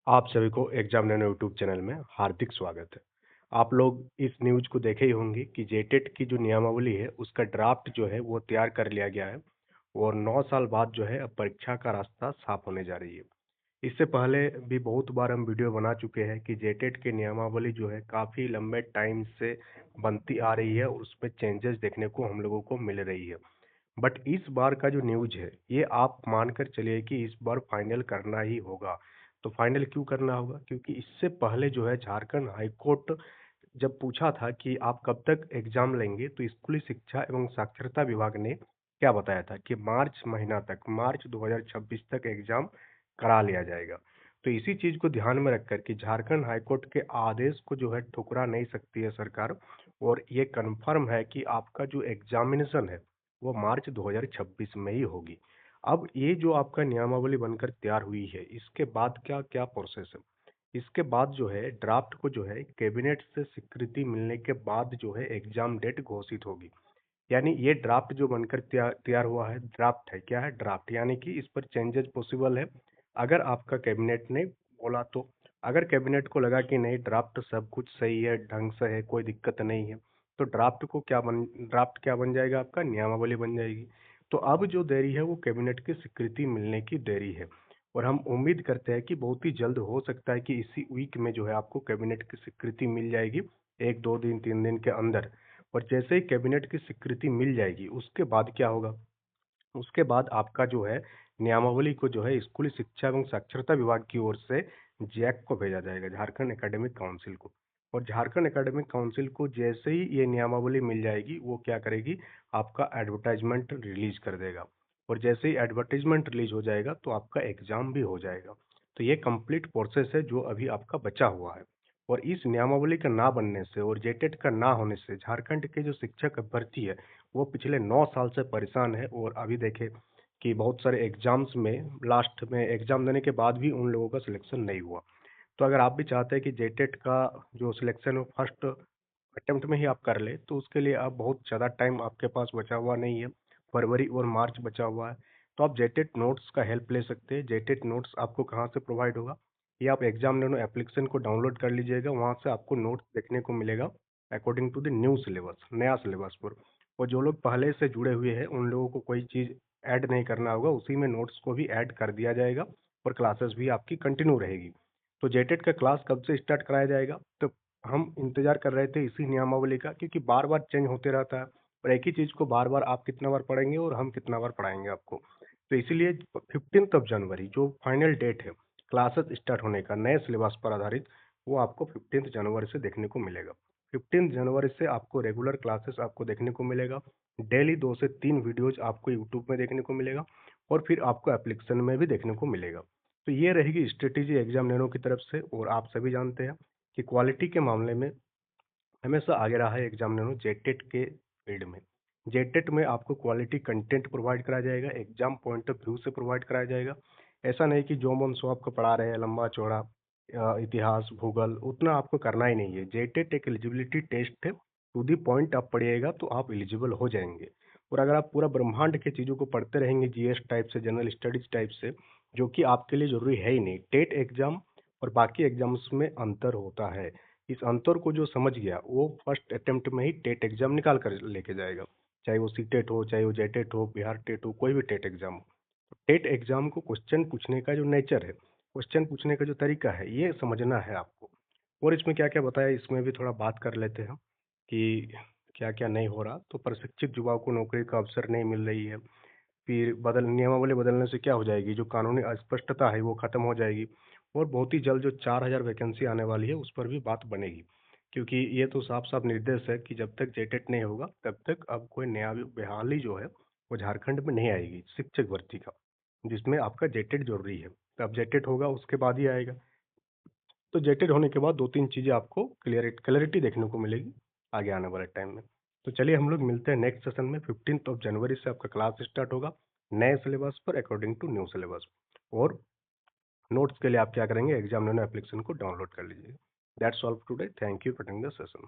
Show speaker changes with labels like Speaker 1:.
Speaker 1: आप सभी को एग्जाम नैनो यूट्यूब चैनल में हार्दिक स्वागत है। आप लोग इस न्यूज को देखे ही होंगे कि जेटेट की जो नियमावली है उसका ड्राफ्ट जो है वो तैयार कर लिया गया है और 9 साल बाद जो है अब परीक्षा का रास्ता साफ होने जा रही है। इससे पहले भी बहुत बार हम वीडियो बना चुके हैं कि जेटेट की नियमावली जो है काफ़ी लंबे टाइम से बनती आ रही है और उसमें चेंजेस देखने को हम लोगों को मिल रही है। बट इस बार का जो न्यूज है ये आप मानकर चलिए कि इस बार फाइनल करना ही होगा। तो फाइनल क्यों करना होगा? क्योंकि इससे पहले जो है झारखंड हाई कोर्ट जब पूछा था कि आप कब तक एग्जाम लेंगे, तो स्कूली शिक्षा एवं साक्षरता विभाग ने क्या बताया था कि मार्च महीना तक, मार्च 2026 तक एग्जाम करा लिया जाएगा। तो इसी चीज को ध्यान में रखकर कि झारखंड हाई कोर्ट के आदेश को जो है ठुकरा नहीं सकती है सरकार, और ये कंफर्म है कि आपका जो एग्जामिनेशन है वो मार्च 2026 में ही होगी। अब ये जो आपका नियमावली बनकर तैयार हुई है, इसके बाद क्या क्या प्रोसेस है? इसके बाद जो है ड्राफ्ट को जो है कैबिनेट से स्वीकृति मिलने के बाद जो है एग्जाम डेट घोषित होगी। यानी ये ड्राफ्ट जो बनकर तैयार तैयार हुआ है, ड्राफ्ट है। क्या है? ड्राफ्ट। यानी कि इस पर चेंजेस पॉसिबल है अगर आपका कैबिनेट ने बोला तो। अगर कैबिनेट को लगा कि नहीं, ड्राफ्ट सब कुछ सही है, ढंग से है, कोई दिक्कत नहीं है, तो ड्राफ्ट क्या बन जाएगा? आपका नियमावली बन जाएगी। तो अब जो देरी है वो कैबिनेट की स्वीकृति मिलने की देरी है, और हम उम्मीद करते हैं कि बहुत ही जल्द हो सकता है कि इसी वीक में जो है आपको कैबिनेट की स्वीकृति मिल जाएगी, 1 2 दिन 3 दिन के अंदर। और जैसे ही कैबिनेट की स्वीकृति मिल जाएगी उसके बाद क्या होगा? उसके बाद आपका जो है नियमावली को जो है स्कूली शिक्षा एवं साक्षरता विभाग की ओर से जैक को भेजा जाएगा, झारखंड एकेडमिक काउंसिल को। और झारखंड एकेडमिक काउंसिल को जैसे ही ये नियमावली मिल जाएगी वो क्या करेगी? आपका एडवर्टाइजमेंट रिलीज कर देगा। और जैसे ही एडवर्टाइजमेंट रिलीज हो जाएगा तो आपका एग्जाम भी हो जाएगा। तो ये कंप्लीट प्रोसेस है जो अभी आपका बचा हुआ है। और इस नियमावली का ना बनने से और जेटेट का ना होने से झारखंड के जो शिक्षक भर्ती है वो पिछले 9 साल से परेशान है। और अभी देखें कि बहुत सारे एग्जाम्स में लास्ट में एग्जाम देने के बाद भी उन लोगों का सिलेक्शन नहीं हुआ। तो अगर आप भी चाहते हैं कि जेटेट का जो सिलेक्शन हो फर्स्ट अटेम्प्ट में ही आप कर ले, तो उसके लिए आप बहुत ज़्यादा टाइम आपके पास बचा हुआ नहीं है। फरवरी और मार्च बचा हुआ है। तो आप जेटेट नोट्स का हेल्प ले सकते हैं। जेटेट नोट्स आपको कहाँ से प्रोवाइड होगा? ये आप एग्जाम नैनो एप्लीकेशन को डाउनलोड कर लीजिएगा, वहाँ से आपको नोट्स देखने को मिलेगा according to the new syllabus, नया सिलेबस पर। और जो लोग पहले से जुड़े हुए हैं उन लोगों को कोई चीज़ ऐड नहीं करना होगा, उसी में नोट्स को भी ऐड कर दिया जाएगा और क्लासेस भी आपकी कंटिन्यू रहेगी। तो जेटेट का क्लास कब से स्टार्ट कराया जाएगा? तो हम इंतजार कर रहे थे इसी नियमावली का, क्योंकि बार बार चेंज होते रहता है और एक ही चीज़ को बार बार आप कितना बार पढ़ेंगे और हम कितना बार पढ़ाएंगे आपको। तो इसीलिए 15 जनवरी जो फाइनल डेट है क्लासेस स्टार्ट होने का नए सिलेबस पर आधारित, वो आपको 15 जनवरी से देखने को मिलेगा। 15 जनवरी से आपको रेगुलर क्लासेस आपको देखने को मिलेगा। डेली 2 से 3 वीडियोज आपको यूट्यूब में देखने को मिलेगा और फिर आपको एप्लीकेशन में भी देखने को मिलेगा। तो ये रहेगी स्ट्रेटेजी एग्जाम नैनो की तरफ से। और आप सभी जानते हैं कि क्वालिटी के मामले में हमेशा आगे रहा है एग्जाम नैनो जेटेट के फील्ड में। जेटेट में आपको क्वालिटी कंटेंट प्रोवाइड कराया जाएगा, एग्जाम पॉइंट ऑफ व्यू से प्रोवाइड कराया जाएगा। ऐसा नहीं कि जो मन सो आपको पढ़ा रहे हैं लंबा चौड़ा, इतिहास भूगोल उतना आपको करना ही नहीं है। जेटेट एक एलिजिबिलिटी टेस्ट है, टू दी पॉइंट आप पढ़िएगा तो आप एलिजिबल हो जाएंगे। और अगर आप पूरा ब्रह्मांड के चीज़ों को पढ़ते रहेंगे जीएस टाइप से, जनरल स्टडीज टाइप से, जो कि आपके लिए जरूरी है ही नहीं। टेट एग्जाम और बाकी एग्जाम्स में अंतर होता है। इस अंतर को जो समझ गया वो फर्स्ट अटेम्प्ट में ही टेट एग्जाम निकाल कर लेके जाएगा। चाहे वो सीटेट हो, चाहे वो जेटेट हो, बिहार टेट हो, कोई भी टेट एग्जाम हो। टेट एग्जाम को क्वेश्चन पूछने का जो नेचर है, क्वेश्चन पूछने का जो तरीका है, ये समझना है आपको। और इसमें क्या क्या बताया, इसमें भी थोड़ा बात कर लेते हैं कि क्या क्या नहीं हो रहा। तो प्रशिक्षित युवाओं को नौकरी का अवसर नहीं मिल रही है। फिर नियमावली बदलने से क्या हो जाएगी? जो कानूनी अस्पष्टता है वो खत्म हो जाएगी। और बहुत ही जल्द जो 4,000 वैकेंसी आने वाली है उस पर भी बात बनेगी। क्योंकि ये तो साफ साफ निर्देश है कि जब तक जेटेट नहीं होगा तब तक अब कोई नया बहाली जो है वो झारखंड में नहीं आएगी शिक्षक भर्ती का, जिसमें आपका जेटेट जरूरी है। तो अब जेटेट होगा उसके बाद ही आएगा। तो जेटेड होने के बाद 2 3 चीज़ें आपको क्लैरिटी देखने को मिलेगी आगे आने वाले टाइम में। तो चलिए हम लोग मिलते हैं नेक्स्ट सेशन में। 15 जनवरी से आपका क्लास स्टार्ट होगा नए सिलेबस पर अकॉर्डिंग टू न्यू सिलेबस। और नोट्स के लिए आप क्या करेंगे? एग्जाम नैनो एप्लीकेशन को डाउनलोड कर लीजिए। That's all today. Thank you for attending the session.